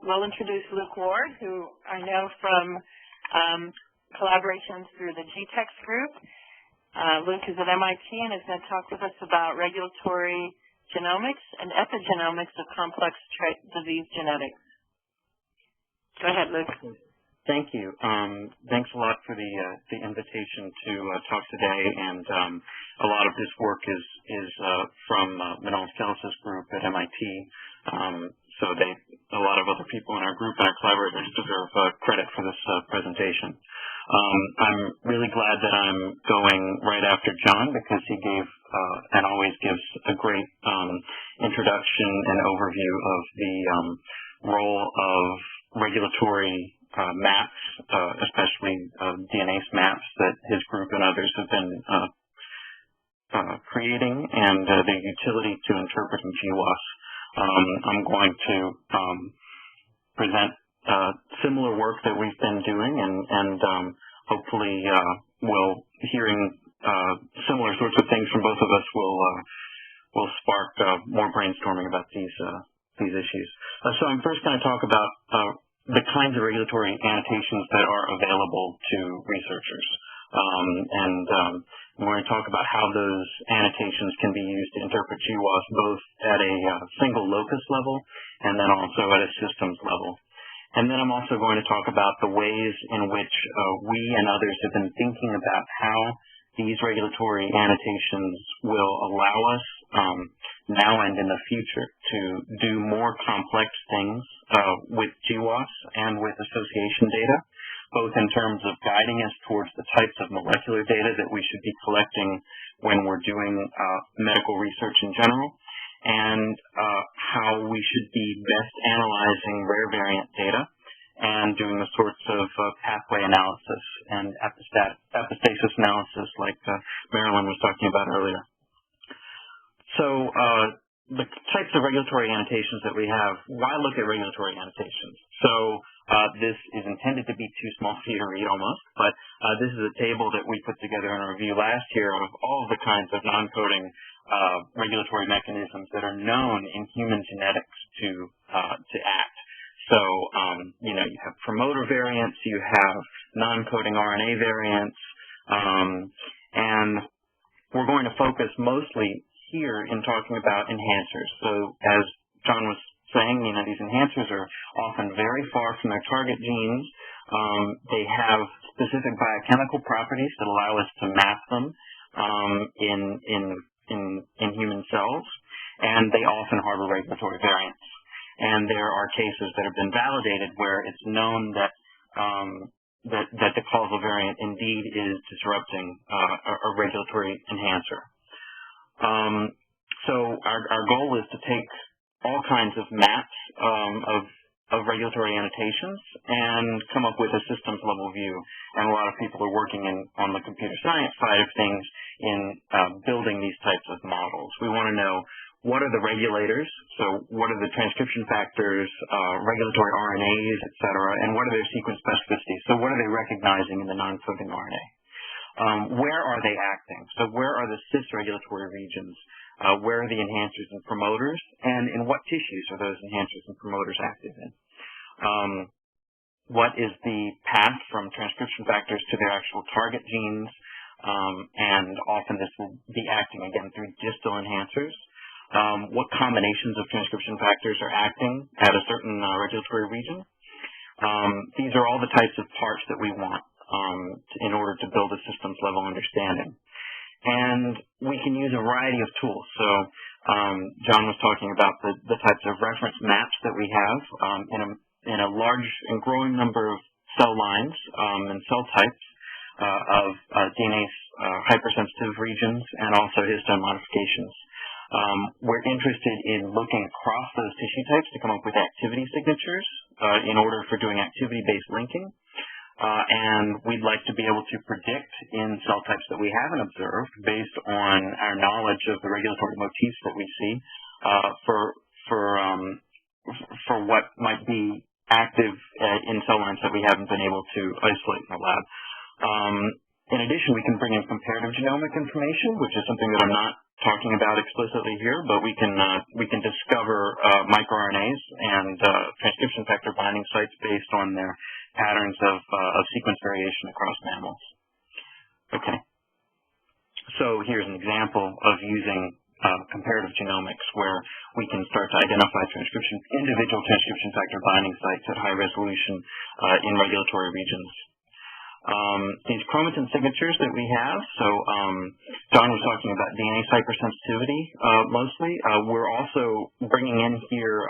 we'll introduce Luke Ward, who I know from collaborations through the GTEx group. Luke is at MIT and is going to talk with us about regulatory genomics and epigenomics of complex disease genetics. Go ahead, Luke. Thank you. Thanks a lot for the invitation to talk today. And a lot of this work is from Manal Skelis's group at MIT. So a lot of other people in our group and our collaborators deserve credit for this presentation. I'm really glad that I'm going right after John because he gave and always gives a great introduction and overview of the role of regulatory maps, especially DNase maps that his group and others have been creating, and the utility to interpreting GWAS. I'm going to present similar work that we've been doing, and hopefully hearing similar sorts of things from both of us will spark more brainstorming about these issues. So I'm first going to talk about the kinds of regulatory annotations that are available to researchers. We're going to talk about how those annotations can be used to interpret GWAS both at a single locus level and then also at a systems level. And then I'm also going to talk about the ways in which we and others have been thinking about how these regulatory annotations will allow us now and in the future to do more complex things with GWAS and with association data, both in terms of guiding us towards the types of molecular data that we should be collecting when we're doing medical research in general, and how we should be best analyzing rare variant data and doing the sorts of pathway analysis and epistasis analysis like Marilyn was talking about earlier. So the types of regulatory annotations that we have, why look at regulatory annotations? So this is intended to be too small for you to read almost, but this is a table that we put together in a review last year of all of the kinds of non-coding regulatory mechanisms that are known in human genetics to act. So, you have promoter variants, you have non-coding RNA variants, and we're going to focus mostly here in talking about enhancers. So, as John was saying, these enhancers are often very far from their target genes. They have specific biochemical properties that allow us to map them in human cells, and they often harbor regulatory variants. And there are cases that have been validated where it's known that that the causal variant indeed is disrupting a regulatory enhancer. So our goal is to take all kinds of maps of regulatory annotations and come up with a systems level view. And a lot of people are working on the computer science side of things in building these types of models. We want to know what are the regulators, so what are the transcription factors, regulatory RNAs, et cetera, and what are their sequence specificities? So what are they recognizing in the non-coding RNA? Where are they acting? So where are the cis-regulatory regions? Where are the enhancers and promoters? And in what tissues are those enhancers and promoters active in? What is the path from transcription factors to their actual target genes? And often this will be acting, again, through distal enhancers. What combinations of transcription factors are acting at a certain regulatory region. These are all the types of parts that we want in order to build a systems level understanding. And we can use a variety of tools. So John was talking about the types of reference maps that we have in a large and growing number of cell lines and cell types of DNase hypersensitive regions and also histone modifications. We're interested in looking across those tissue types to come up with activity signatures in order for doing activity-based linking. And we'd like to be able to predict in cell types that we haven't observed based on our knowledge of the regulatory motifs that we see for what might be active in cell lines that we haven't been able to isolate in the lab. In addition, we can bring in comparative genomic information, which is something that I'm not talking about explicitly here, but we can discover microRNAs and transcription factor binding sites based on their patterns of sequence variation across mammals. Okay. So here's an example of using comparative genomics where we can start to identify individual transcription factor binding sites at high resolution in regulatory regions. These chromatin signatures that we have, so John was talking about DNA hypersensitivity mostly. We're also bringing in here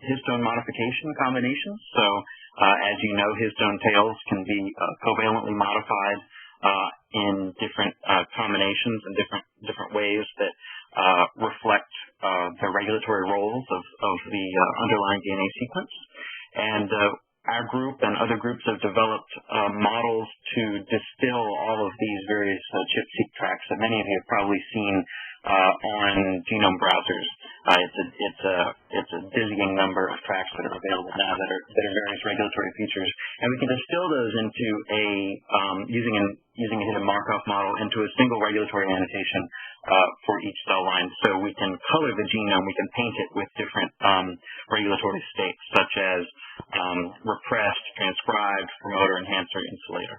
histone modification combinations. So as you know, histone tails can be covalently modified in different combinations and different ways that reflect the regulatory roles of the underlying DNA sequence. And our group and other groups have developed models to distill all of these various ChIP-seq tracks that many of you have probably seen on genome browsers. It's a dizzying number of tracks that are available now that are various regulatory features, and we can distill those into using a hidden Markov model into a single regulatory annotation for each cell line. So we can color the genome, we can paint it with different regulatory states, such as repressed, transcribed, promoter, enhancer, insulator.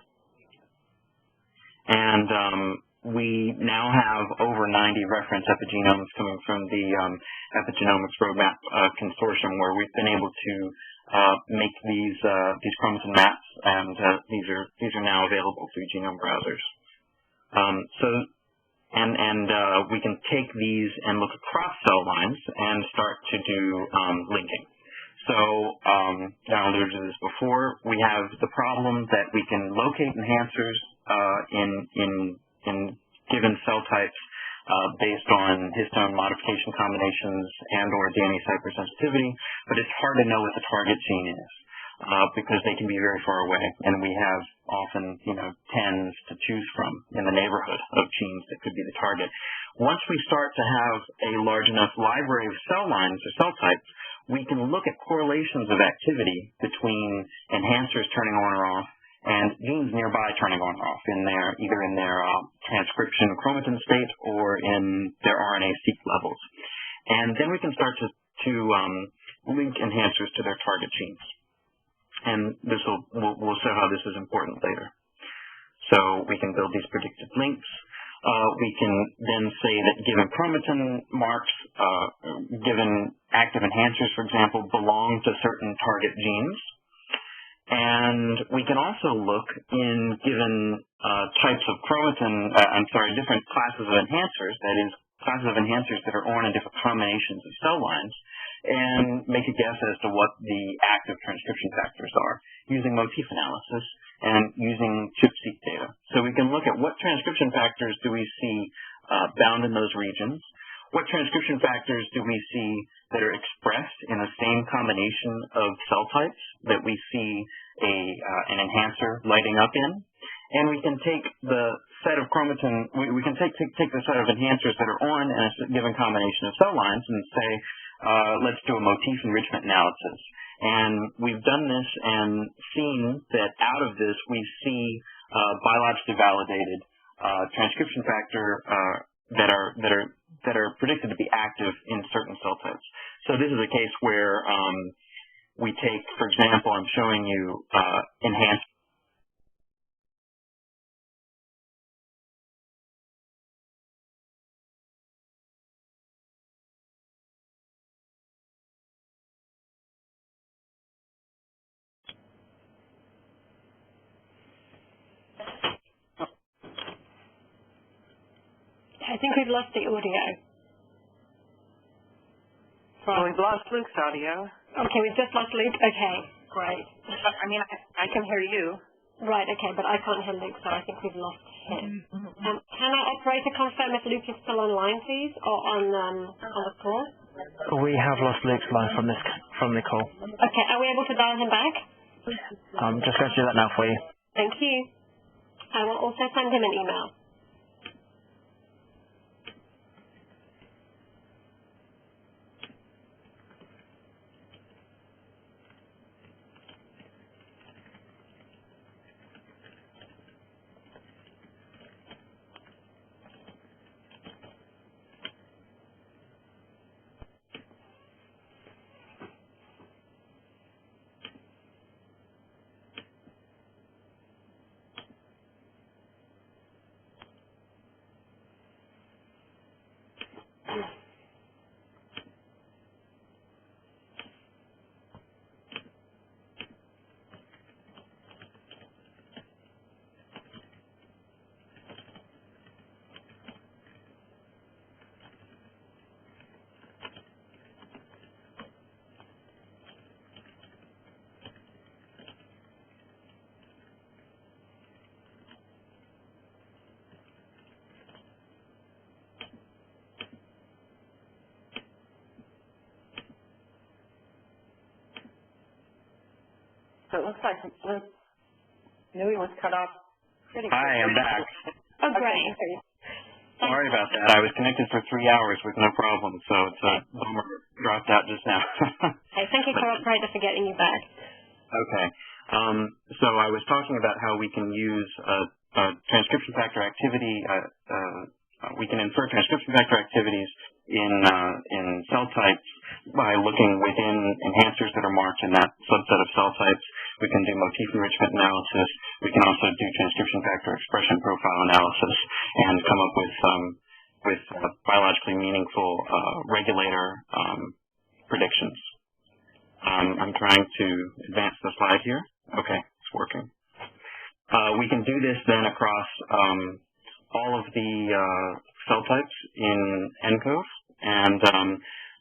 And we now have over 90 reference epigenomes coming from the Epigenomics Roadmap Consortium, where we've been able to make these chromatin maps, and these are now available through genome browsers. We can take these and look across cell lines and start to do linking. So, I alluded to this before, we have the problem that we can locate enhancers in given cell types based on histone modification combinations and or DNA hypersensitivity, but it's hard to know what the target gene is because they can be very far away, and we have often, tens to choose from in the neighborhood of genes that could be the target. Once we start to have a large enough library of cell lines or cell types, we can look at correlations of activity between enhancers turning on or off and genes nearby turning on or off either in their transcription chromatin state or in their RNA-seq levels. And then we can start to link enhancers to their target genes. And we'll show how this is important later. So we can build these predictive links. We can then say that given chromatin marks, given active enhancers, for example, belong to certain target genes. And we can also look in given types of chromatin, different classes of enhancers, that is, classes of enhancers that are on in different combinations of cell lines, and make a guess as to what the active transcription factors are using Motif Analysis and using ChIP-seq data. So we can look at what transcription factors do we see bound in those regions, what transcription factors do we see that are expressed in the same combination of cell types that we see an enhancer lighting up in, and we can take the set of chromatin, we can take the set of enhancers that are on in a given combination of cell lines and say, let's do a motif enrichment analysis. And we've done this and seen that out of this we see biologically validated transcription factor that are predicted to be active in certain cell types. So this is a case where we take, for example, I'm showing you enhanced. I think we've lost the audio. Well, we've lost Luke's audio. Okay, we've just lost Luke. Okay, great. I mean, I can hear you. Right, okay, but I can't hear Luke, so I think we've lost him. Can our operator confirm if Luke is still online, please, or on the call? We have lost Luke's line from the call. Okay, are we able to dial him back? I'm just going to do that now for you. Thank you. I will also send him an email. So it looks like Nui was cut off pretty quickly. Hi, I'm back. Oh, great. Okay. Sorry about that. I was connected for 3 hours with no problem, so it's a bummer dropped out just now. Okay, thank you, operator, for getting you back. Okay. So I was talking about how we can use transcription factor activity. We can infer transcription factor activities in cell types by looking within enhancers that are marked in that subset of cell types. We can do motif enrichment analysis. We can also do transcription factor expression profile analysis and come up with biologically meaningful regulator predictions. I'm trying to advance the slide here. Okay, it's working. We can do this then across all of the cell types in ENCODE, and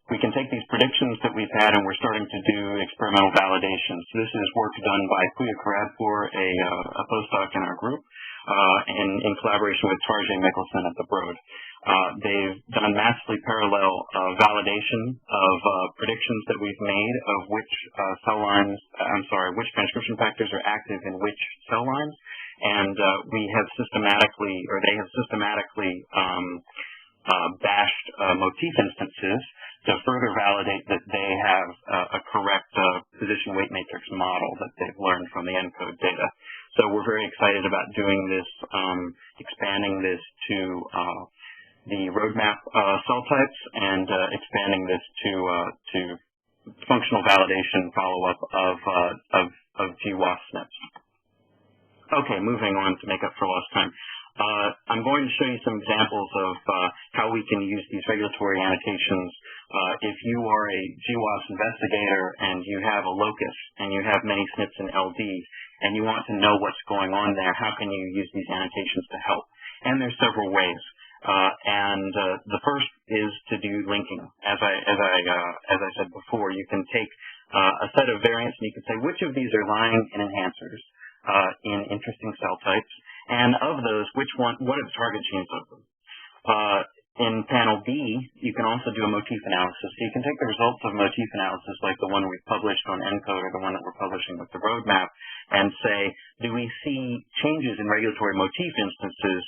we can take these predictions that we've had and we're starting to do experimental validation. So this is work done by Puya Karadpour, a postdoc in our group, in collaboration with Tarjay Mikkelsen at the Broad. They've done massively parallel validation of predictions that we've made of which which transcription factors are active in which cell lines, and they have systematically bashed motif instances to further validate that they have a correct position weight matrix model that they've learned from the ENCODE data. So we're very excited about doing this, expanding this to the roadmap cell types and expanding this to functional validation follow-up of GWAS SNPs. Okay, moving on to make up for lost time. I'm going to show you some examples of how we can use these regulatory annotations. If you are a GWAS investigator and you have a locus and you have many SNPs in LD and you want to know what's going on there, how can you use these annotations to help? And there's several ways. The first is to do linking. As I said before, you can take a set of variants and you can say which of these are lying in enhancers in interesting cell types, and of those, what are the target genes of them? In panel B, you can also do a motif analysis. So you can take the results of motif analysis, like the one we've published on ENCODE or the one that we're publishing with the roadmap, and say, do we see changes in regulatory motif instances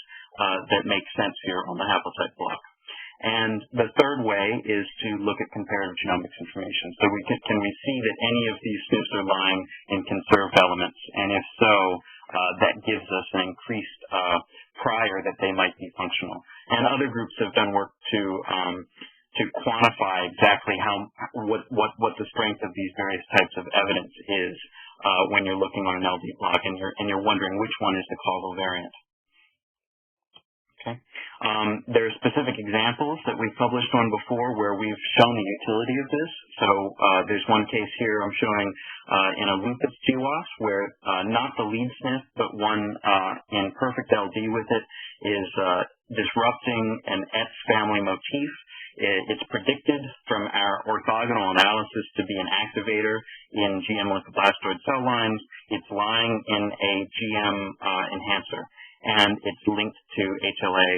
that make sense here on the haplotype block? And the third way is to look at comparative genomics information. So can we see that any of these SNPs are lying in conserved elements? And if so, that gives us an increased prior that they might be functional. And other groups have done work to quantify exactly what the strength of these various types of evidence is when you're looking on an LD block and you're wondering which one is the causal variant. Okay. There are specific examples that we've published on before where we've shown the utility of this. So there's one case here I'm showing in a lupus GWAS where not the lead SNP, but one in perfect LD with it is disrupting an ETS family motif. It's predicted from our orthogonal analysis to be an activator in GM lymphoblastoid cell lines. It's lying in a GM enhancer, and it's linked to HLA,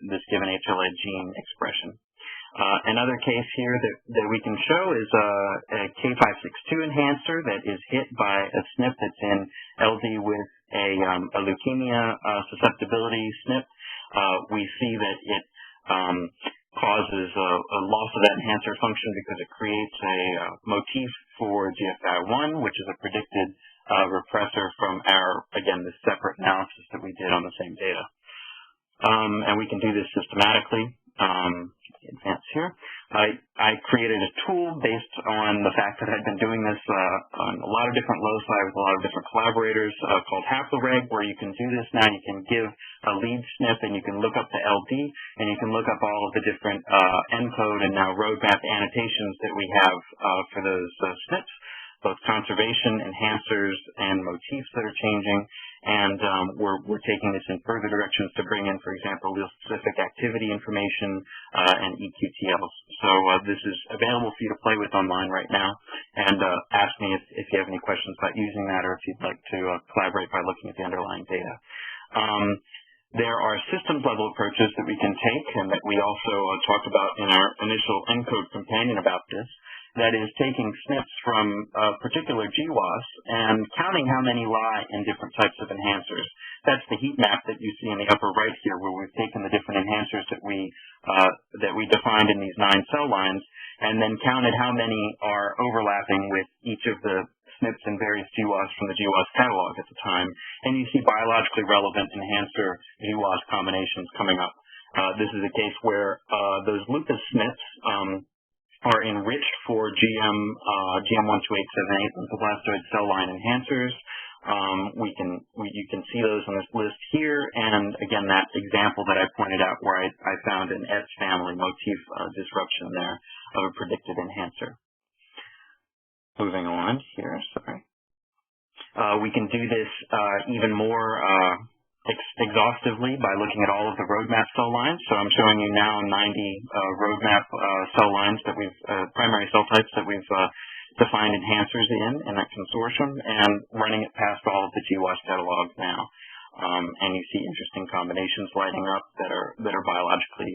this given HLA gene expression. Another case here that we can show is a K562 enhancer that is hit by a SNP that's in LD with a leukemia susceptibility SNP. We see that it causes a loss of that enhancer function because it creates a motif for GFI1, which is a predicted repressor from this separate analysis that we did on the same data. And we can do this systematically. Advance here. I created a tool based on the fact that I'd been doing this on a lot of different loci with a lot of different collaborators called HaploReg, where you can do this now. You can give a lead SNP and you can look up the LD and you can look up all of the different ENCODE and now roadmap annotations that we have for those SNPs, both conservation, enhancers, and motifs that are changing. And we're taking this in further directions to bring in, for example, allele-specific activity information and Eqtls. So this is available for you to play with online right now. And ask me if you have any questions about using that or if you'd like to collaborate by looking at the underlying data. There are systems-level approaches that we can take and that we also talked about in our initial ENCODE companion about this. that is taking SNPs from a particular GWAS and counting how many lie in different types of enhancers. That's the heat map that you see in the upper right here, where we've taken the different enhancers that we defined in these 9 cell lines, and then counted how many are overlapping with each of the SNPs in various GWAS from the GWAS catalog at the time. And you see biologically relevant enhancer GWAS combinations coming up. This is a case where those lupus SNPs are enriched for GM12878 lymphoblastoid cell line enhancers. You can see those on this list here, and again, that example that I pointed out where I found an S family motif disruption there of a predicted enhancer. Moving on here, sorry. We can do this even more exhaustively by looking at all of the roadmap cell lines. So I'm showing you now 90 roadmap cell lines that we've, primary cell types that we've defined enhancers in that consortium, and running it past all of the GWAS catalogs now. And you see interesting combinations lighting up that are biologically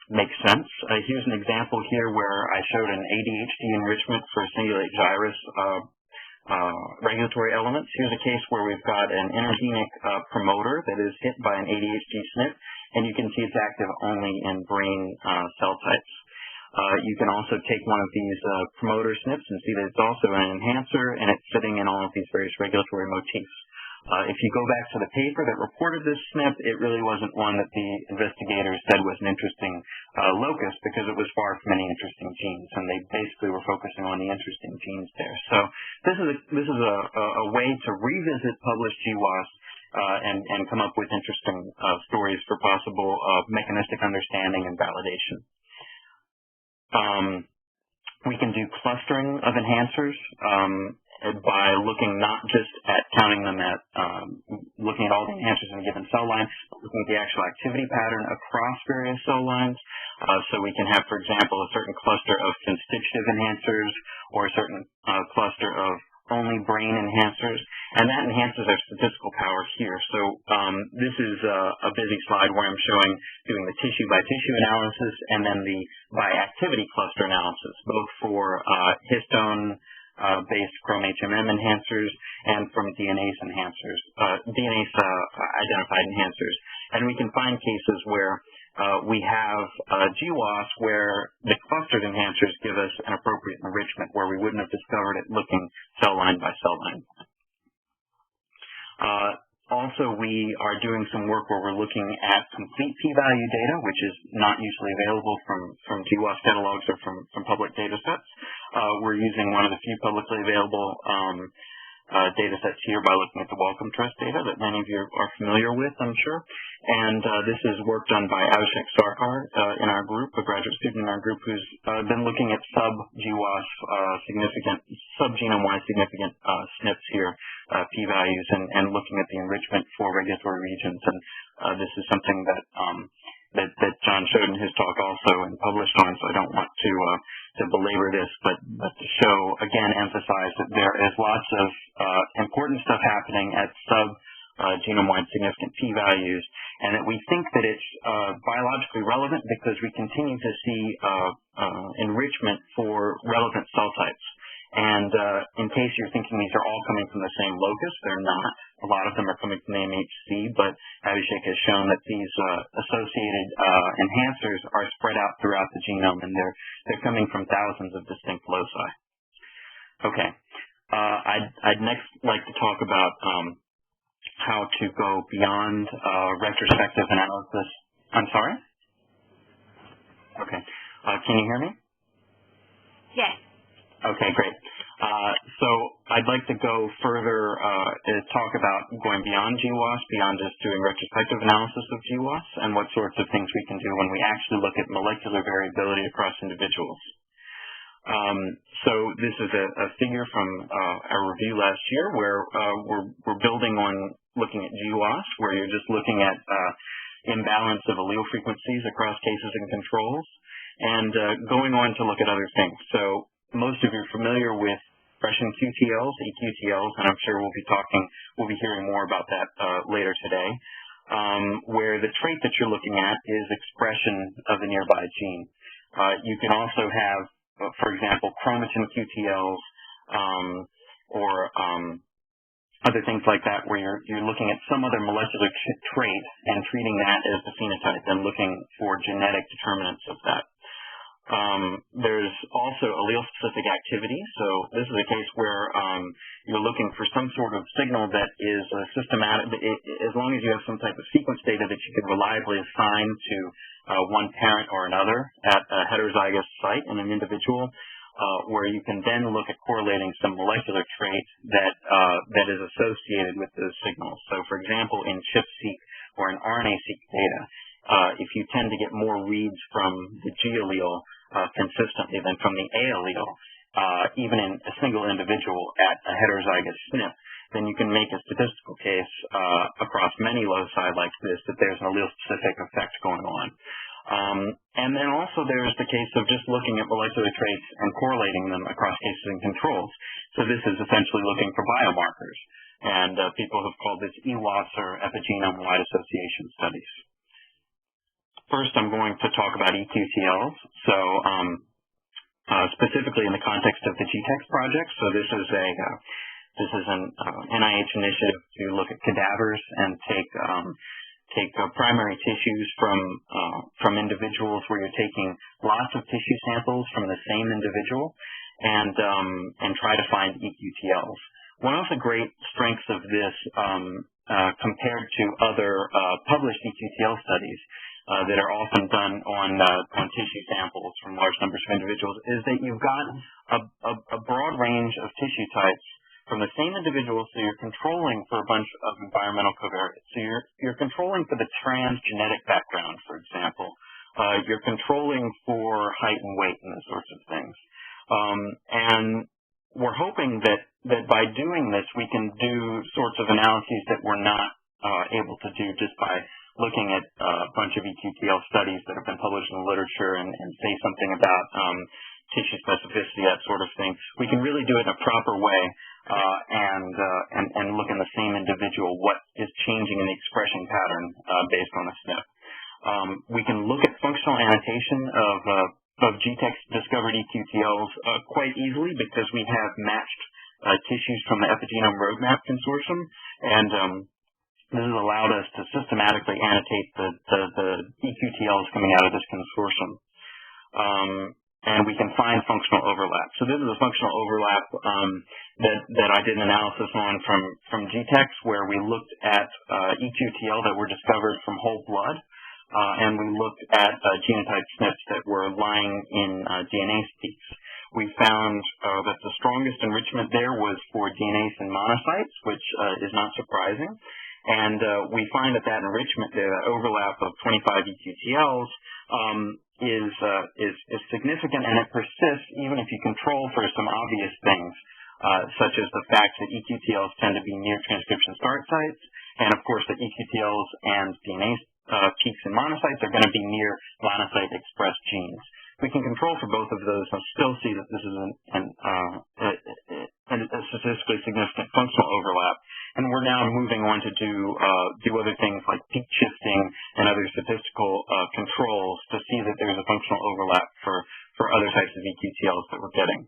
make sense. Here's an example here where I showed an ADHD enrichment for cingulate gyrus regulatory elements. Here's a case where we've got an intergenic promoter that is hit by an ADHD SNP, and you can see it's active only in brain cell types. You can also take one of these promoter SNPs and see that it's also an enhancer, and it's sitting in all of these various regulatory motifs. If you go back to the paper that reported this SNP, it really wasn't one that the investigators said was an interesting locus, because it was far from any interesting genes, and they basically were focusing on the interesting genes there. So this is a way to revisit published GWAS and come up with interesting stories for possible mechanistic understanding and validation. We can do clustering of enhancers by looking not just at counting them at looking at all the enhancers in a given cell line, but looking at the actual activity pattern across various cell lines. So we can have, for example, a certain cluster of constitutive enhancers or a certain cluster of only brain enhancers, and that enhances our statistical power here. So this is a busy slide where I'm showing doing the tissue-by-tissue analysis and then the by-activity cluster analysis, both for histone-based chrome-HMM enhancers and from DNase enhancers, DNase-identified enhancers. And we can find cases where we have GWAS where the clustered enhancers give us an appropriate enrichment where we wouldn't have discovered it looking cell line by cell line. Also, we are doing some work where we're looking at complete p-value data, which is not usually available from GWAS catalogs or from public data sets. We're using one of the few publicly available data sets here by looking at the Wellcome Trust data that many of you are familiar with, I'm sure. And this is work done by Abhishek Sarkar in our group, a graduate student in our group who's been looking at sub-GWAS significant, sub-genome-wide significant SNPs here, p-values, and looking at the enrichment for regulatory regions. And this is something that that John showed in his talk also and published on, so I don't want to belabor this, but to show, again, emphasize that there is lots of important stuff happening at genome-wide significant p-values, and that we think that it's biologically relevant because we continue to see enrichment for relevant cell types. And in case you're thinking these are all coming from the same locus, they're not. A lot of them are coming from the MHC, but Abhishek has shown that these associated enhancers are spread out throughout the genome, and they're coming from thousands of distinct loci. Okay. I'd next like to talk about how to go beyond retrospective analysis. I'm sorry? Okay. Can you hear me? Yes. Okay, great. So I'd like to go further, talk about going beyond GWAS, beyond just doing retrospective analysis of GWAS, and what sorts of things we can do when we actually look at molecular variability across individuals. So this is a figure from our review last year where we're building on looking at GWAS, where you're just looking at imbalance of allele frequencies across cases and controls, and going on to look at other things. So most of you are familiar with expression QTLs, Eqtls, and I'm sure we'll be hearing more about that later today, where the trait that you're looking at is expression of the nearby gene. You can also have for example, chromatin QTLs, or other things like that, where you're looking at some other molecular trait and treating that as the phenotype and looking for genetic determinants of that. There's also allele-specific activity. So this is a case where you're looking for some sort of signal that is systematic. As long as you have some type of sequence data that you can reliably assign to one parent or another at a heterozygous site in an individual, where you can then look at correlating some molecular trait that is associated with those signals. So, for example, in ChIP-seq or in RNA-seq data, if you tend to get more reads from the G allele consistently than from the A allele, even in a single individual at a heterozygous SNP, then you can make a statistical case across many loci like this that there's an allele-specific effect going on. And then also there's the case of just looking at molecular traits and correlating them across cases and controls. So this is essentially looking for biomarkers. And people have called this EWAS or epigenome-wide association studies. First, I'm going to talk about Eqtls. So specifically in the context of the GTEx project. So this is an NIH initiative to look at cadavers and take primary tissues from individuals where you're taking lots of tissue samples from the same individual and try to find Eqtls. One of the great strengths of this compared to other published Eqtl studies that are often done on tissue samples from large numbers of individuals is that you've got a broad range of tissue types from the same individual, so you're controlling for a bunch of environmental covariates. So you're controlling for the transgenetic background, for example. You're controlling for height and weight and those sorts of things. And we're hoping that by doing this, we can do sorts of analyses that we're not able to do just by looking at a bunch of Eqtl studies that have been published in the literature and say something about tissue specificity, that sort of thing. We can really do it in a proper way and look in the same individual what is changing in the expression pattern based on the SNP. We can look at functional annotation of GTEx discovered Eqtls quite easily because we have matched tissues from the Epigenome Roadmap Consortium, and this has allowed us to systematically annotate the Eqtls coming out of this consortium. And we can find functional overlap. So this is a functional overlap that I did an analysis on from GTEx, where we looked at Eqtl that were discovered from whole blood, and we looked at genotype SNPs that were lying in DNA peaks. We found that the strongest enrichment there was for DNase and monocytes, which is not surprising. And we find that enrichment, the overlap of 25 Eqtls, is significant, and it persists even if you control for some obvious things, such as the fact that Eqtls tend to be near transcription start sites, and of course that Eqtls and DNA peaks in monocytes are going to be near monocyte expressed genes. We can control for both of those and still see that this is a statistically significant functional overlap. And we're now moving on to do other things like peak shifting and other statistical controls to see that there's a functional overlap for other types of Eqtls that we're getting.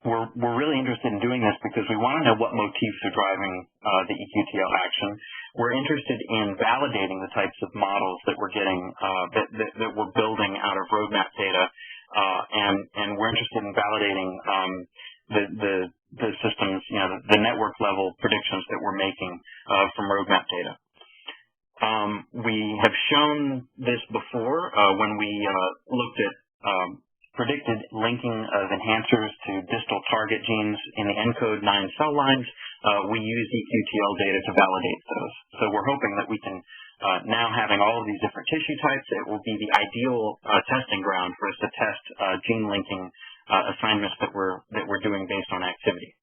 We're really interested in doing this because we want to know what motifs are driving the Eqtl action. We're interested in validating the types of models that we're getting, that we're building out of roadmap data, and we're interested in validating the systems, the network level predictions that we're making from roadmap data. We have shown this before when we looked at predicted linking of enhancers to distal target genes in the ENCODE 9 cell lines. We used Eqtl data to validate those. So we're hoping that we can, now having all of these different tissue types, it will be the ideal testing ground for us to test gene linking assignments that we're doing based on activity.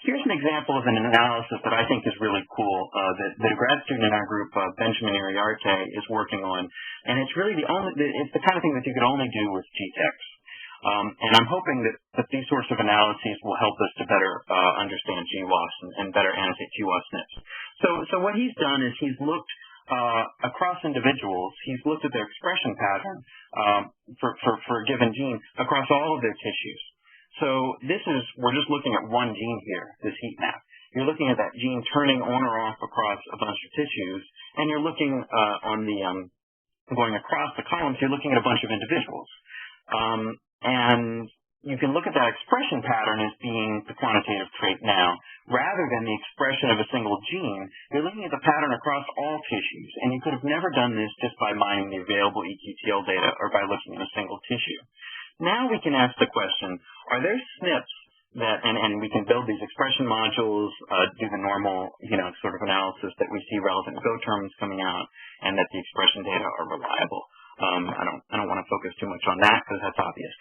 Here's an example of an analysis that I think is really cool that a grad student in our group, Benjamin Iriarte, is working on, and it's really it's the kind of thing that you could only do with GTEx. And I'm hoping that these sorts of analyses will help us to better understand GWAS and better annotate GWAS SNPs. So what he's done is he's looked across individuals, he's looked at their expression pattern for a given gene across all of their tissues. So we're just looking at one gene here, this heat map. You're looking at that gene turning on or off across a bunch of tissues, and you're looking going across the columns, you're looking at a bunch of individuals. And you can look at that expression pattern as being the quantitative trait now. Rather than the expression of a single gene, you're looking at the pattern across all tissues, and you could have never done this just by mining the available Eqtl data or by looking at a single tissue. Now we can ask the question, are there SNPs that, and we can build these expression modules, do the normal, sort of analysis that we see relevant Go terms coming out, and that the expression data are reliable. I don't want to focus too much on that because that's obvious.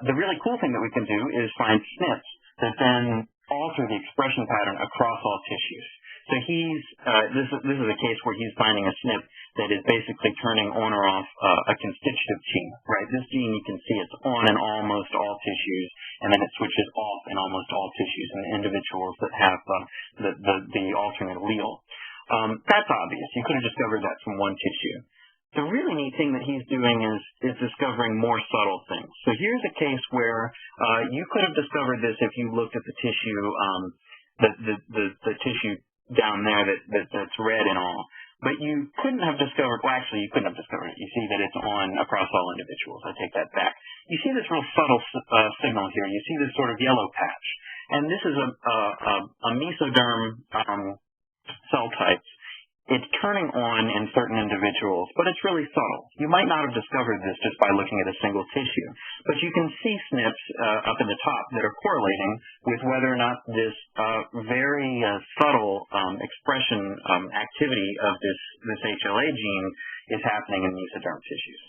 The really cool thing that we can do is find SNPs that then alter the expression pattern across all tissues. So this is a case where he's finding a SNP that is basically turning on or off a constitutive gene, right? This gene, you can see it's on in almost all tissues, and then it switches off in almost all tissues in individuals that have the alternate allele. That's obvious. You could have discovered that from one tissue. The really neat thing that he's doing is discovering more subtle things. So here's a case where you could have discovered this if you looked at the tissue, the tissue down there that's red and all. But you couldn't have discovered, well, actually, you couldn't have discovered it. You see that it's on across all individuals. I take that back. You see this real subtle signal here. You see this sort of yellow patch. And this is a mesoderm cell type. It's turning on in certain individuals, but it's really subtle. You might not have discovered this just by looking at a single tissue, but you can see SNPs up in the top that are correlating with whether or not this very subtle expression activity of this HLA gene is happening in mesoderm tissues.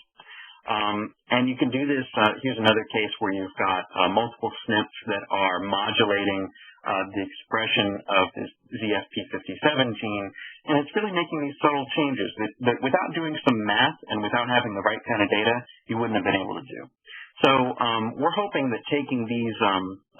And you can do this, here's another case where you've got multiple SNPs that are modulating the expression of this ZFP57 gene, and it's really making these subtle changes that without doing some math and without having the right kind of data, you wouldn't have been able to do. So we're hoping that taking these,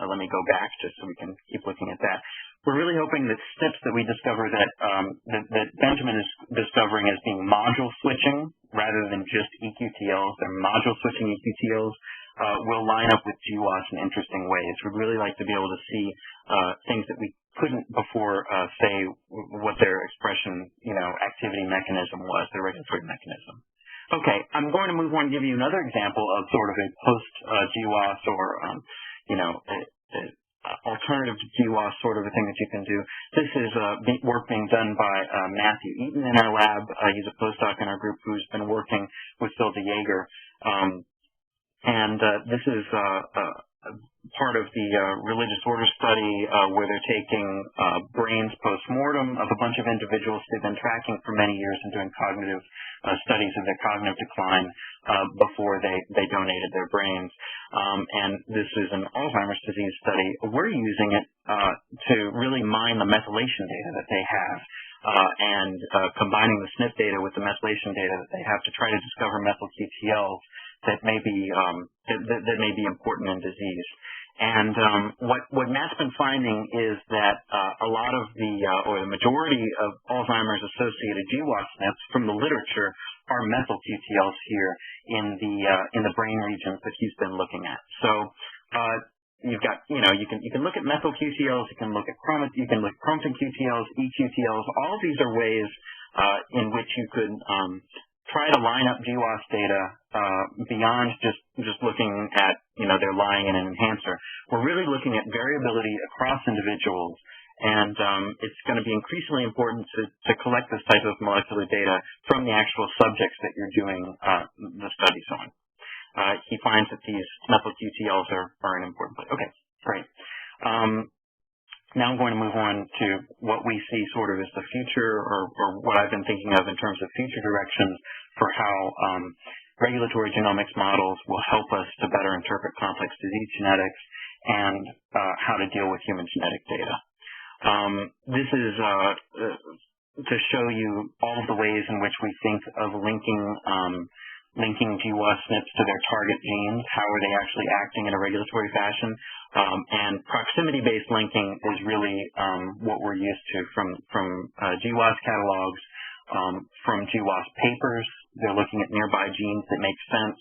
let me go back just so we can keep looking at that. We're really hoping that SNPs that we discover that Benjamin is discovering as being module switching rather than just Eqtls, they're module switching Eqtls, will line up with GWAS in interesting ways. We'd really like to be able to see things that we couldn't before say what their expression, activity mechanism was, their regulatory mechanism. Okay, I'm going to move on and give you another example of sort of a post-GWAS or, alternative to GWAS sort of a thing that you can do. This is work being done by Matthew Eaton in our lab. He's a postdoc in our group who's been working with Phil DeJager. This is part of the religious order study where they're taking brains post-mortem of a bunch of individuals they've been tracking for many years and doing cognitive studies of their cognitive decline before they donated their brains. And this is an Alzheimer's disease study. We're using it to really mine the methylation data that they have. And combining the SNP data with the methylation data that they have to try to discover methyl QTLs that may be important in disease. And what Matt's been finding is that a lot of the majority of Alzheimer's associated GWAS SNPs from the literature are methyl QTLs here in the brain regions that he's been looking at. So you've got, you can look at methyl QTLs, you can look at chromatin QTLs, Eqtls. All of these are ways in which you could try to line up GWAS data beyond just looking at, they're lying in an enhancer. We're really looking at variability across individuals, and it's going to be increasingly important to collect this type of molecular data from the actual subjects that you're doing the studies on. He finds that these methyl QTLs are an important place. Okay, great. Now I'm going to move on to what we see sort of as the future, or what I've been thinking of in terms of future directions for how regulatory genomics models will help us to better interpret complex disease genetics and how to deal with human genetic data. This is to show you all of the ways in which we think of linking GWAS SNPs to their target genes. How are they actually acting in a regulatory fashion? And proximity-based linking is really what we're used to from GWAS catalogs. from GWAS papers. They're looking at nearby genes that make sense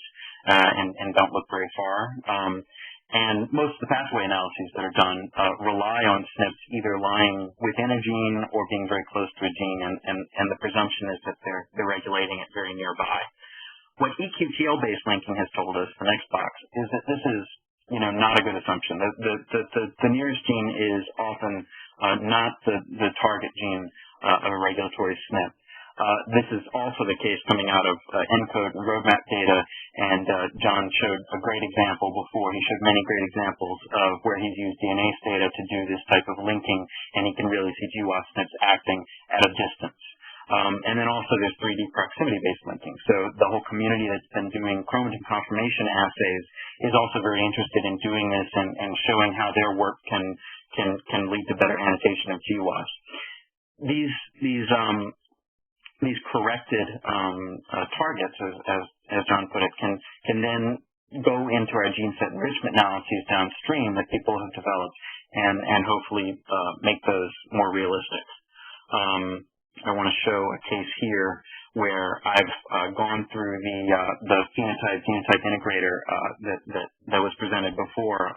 and don't look very far. And most of the pathway analyses that are done rely on SNPs either lying within a gene or being very close to a gene, and the presumption is that they're regulating it very nearby. What Eqtl-based linking has told us, the next box, is that this is not a good assumption. The nearest gene is often not the target gene of a regulatory SNP. This is also the case coming out of ENCODE and roadmap data, and John showed a great example before. He showed many great examples of where he's used DNase data to do this type of linking, and he can really see GWAS SNPs acting at a distance. And then also there's 3D proximity-based linking. So the whole community that's been doing chromatin conformation assays is also very interested in doing this and showing how their work can lead to better annotation of GWAS. These corrected targets, as John put it, can then go into our gene set enrichment analyses downstream that people have developed and hopefully make those more realistic. I want to show a case here where I've gone through the phenotype integrator that was presented before,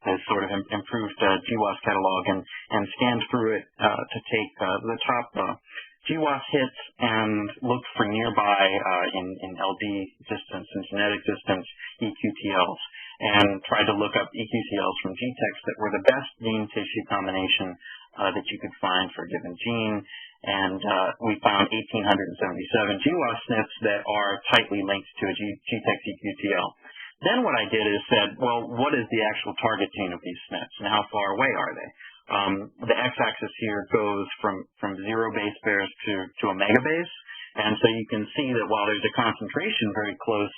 the sort of improved GWAS catalog, and scanned through it to take the top GWAS hits and look for nearby in LD distance and genetic distance Eqtls, and tried to look up Eqtls from GTEx that were the best gene tissue combination that you could find for a given gene. And we found 1,877 GWAS SNPs that are tightly linked to a GTEx Eqtl. Then what I did is said, well, what is the actual target gene of these SNPs, and how far away are they? The x-axis here goes from 0 base pairs to a megabase, and so you can see that while there's a concentration very close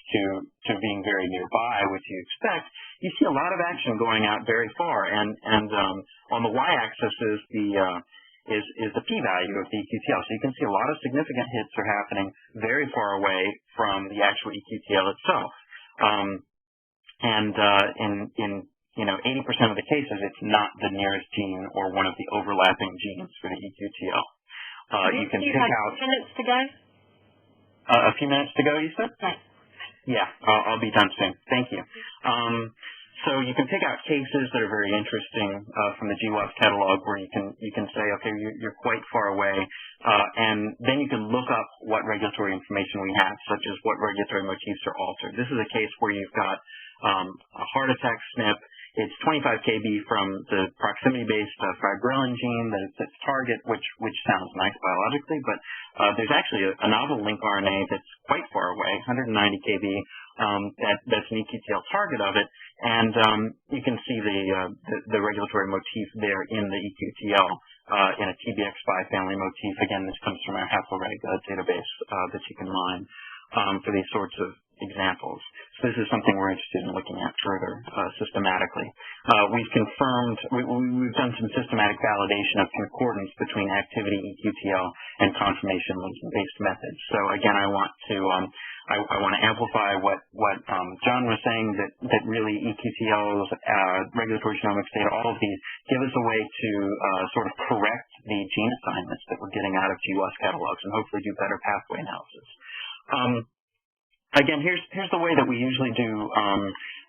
to being very nearby, which you expect, you see a lot of action going out very far, and on the y-axis is the p-value of the Eqtl. So you can see a lot of significant hits are happening very far away from the actual Eqtl itself. And in 80% of the cases, it's not the nearest gene or one of the overlapping genes for the Eqtl. You can pick out... A few minutes to go? A few minutes to go, you said? Right. Yeah, I'll be done soon. Thank you. So you can pick out cases that are very interesting from the GWAS catalog where you can say, okay, you're quite far away, and then you can look up what regulatory information we have, such as what regulatory motifs are altered. This is a case where you've got a heart attack SNP. It's 25 kb from the proximity-based fibrillin gene that it's its target, which sounds nice biologically, but there's actually a novel link RNA that's quite far away, 190 kb, that's an Eqtl target of it, and you can see the regulatory motif there in the Eqtl in a TBX5 family motif. Again, this comes from our haploReg database that you can mine for these sorts of examples. So this is something we're interested in looking at further systematically. We've done some systematic validation of concordance between activity Eqtl and conformation linking-based methods. So again, I want to amplify what John was saying, that really Eqtls, regulatory genomics data, all of these give us a way to sort of correct the gene assignments that we're getting out of GWAS catalogs and hopefully do better pathway analysis. Again, here's the way that we usually do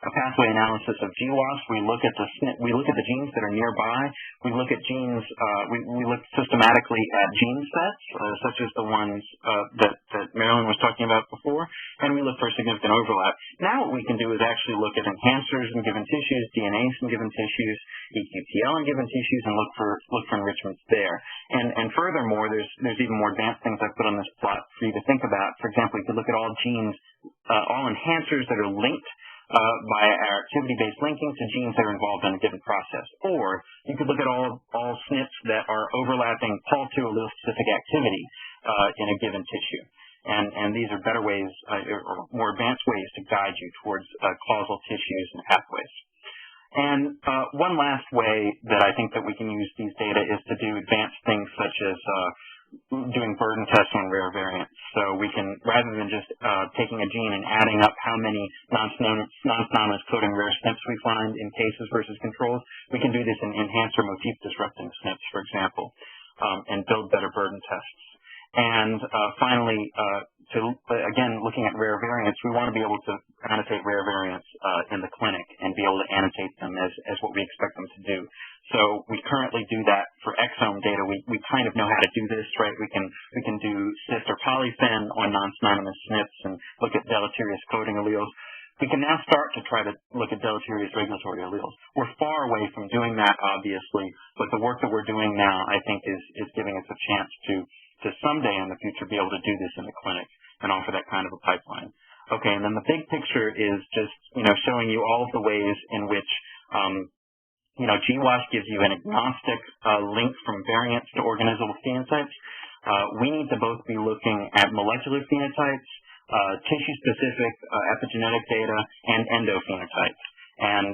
a pathway analysis of GWAS. We look at the genes that are nearby. We look at genes. We look systematically at gene sets, such as the ones that Marilyn was talking about before, and we look for significant overlap. Now, what we can do is actually look at enhancers in given tissues, DNase in given tissues, Eqtl in given tissues, and look for enrichments there. And furthermore, there's even more advanced things I've put on this plot for you to think about. For example, you could look at all genes, all enhancers that are linked by our activity-based linking to genes that are involved in a given process. Or you could look at all SNPs that are overlapping Pol2 allele-specific activity in a given tissue. And these are better ways, or more advanced ways to guide you towards causal tissues and pathways. And one last way that I think that we can use these data is to do advanced things such as doing burden tests on rare variants. So we can, rather than just taking a gene and adding up how many non-synonymous coding rare SNPs we find in cases versus controls, we can do this in enhancer motif disrupting SNPs, for example, and build better burden tests. And finally, again, looking at rare variants, we want to be able to annotate rare variants in the clinic and be able to annotate them as what we expect them to do. So we currently do that for exome data. We kind of know how to do this, right? We can do cis or polyphen on non-synonymous SNPs and look at deleterious coding alleles. We can now start to try to look at deleterious regulatory alleles. We're far away from doing that, obviously, but the work that we're doing now, I think, is giving us a chance to someday in the future be able to do this in the clinic and offer that kind of a pipeline. Okay, and then the big picture is just, showing you all of the ways in which, GWAS gives you an agnostic link from variants to organismal phenotypes. We need to both be looking at molecular phenotypes, tissue-specific epigenetic data, and endophenotypes, and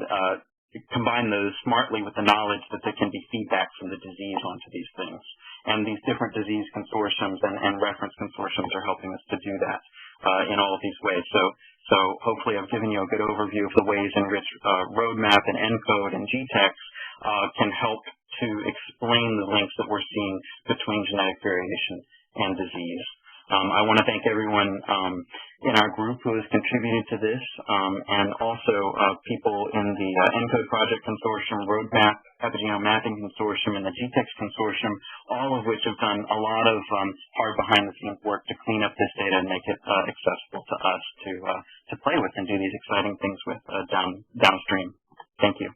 combine those smartly with the knowledge that there can be feedback from the disease onto these things. And these different disease consortiums and reference consortiums are helping us to do that in all of these ways. So hopefully I've given you a good overview of the ways in which Roadmap and ENCODE and GTEx can help to explain the links that we're seeing between genetic variation and disease. I want to thank everyone in our group who has contributed to this, and also people in the ENCODE Project Consortium, Roadmap, Epigenome Mapping Consortium, and the GTEx Consortium, all of which have done a lot of hard behind-the-scenes work to clean up this data and make it accessible to us to play with and do these exciting things with downstream. Thank you.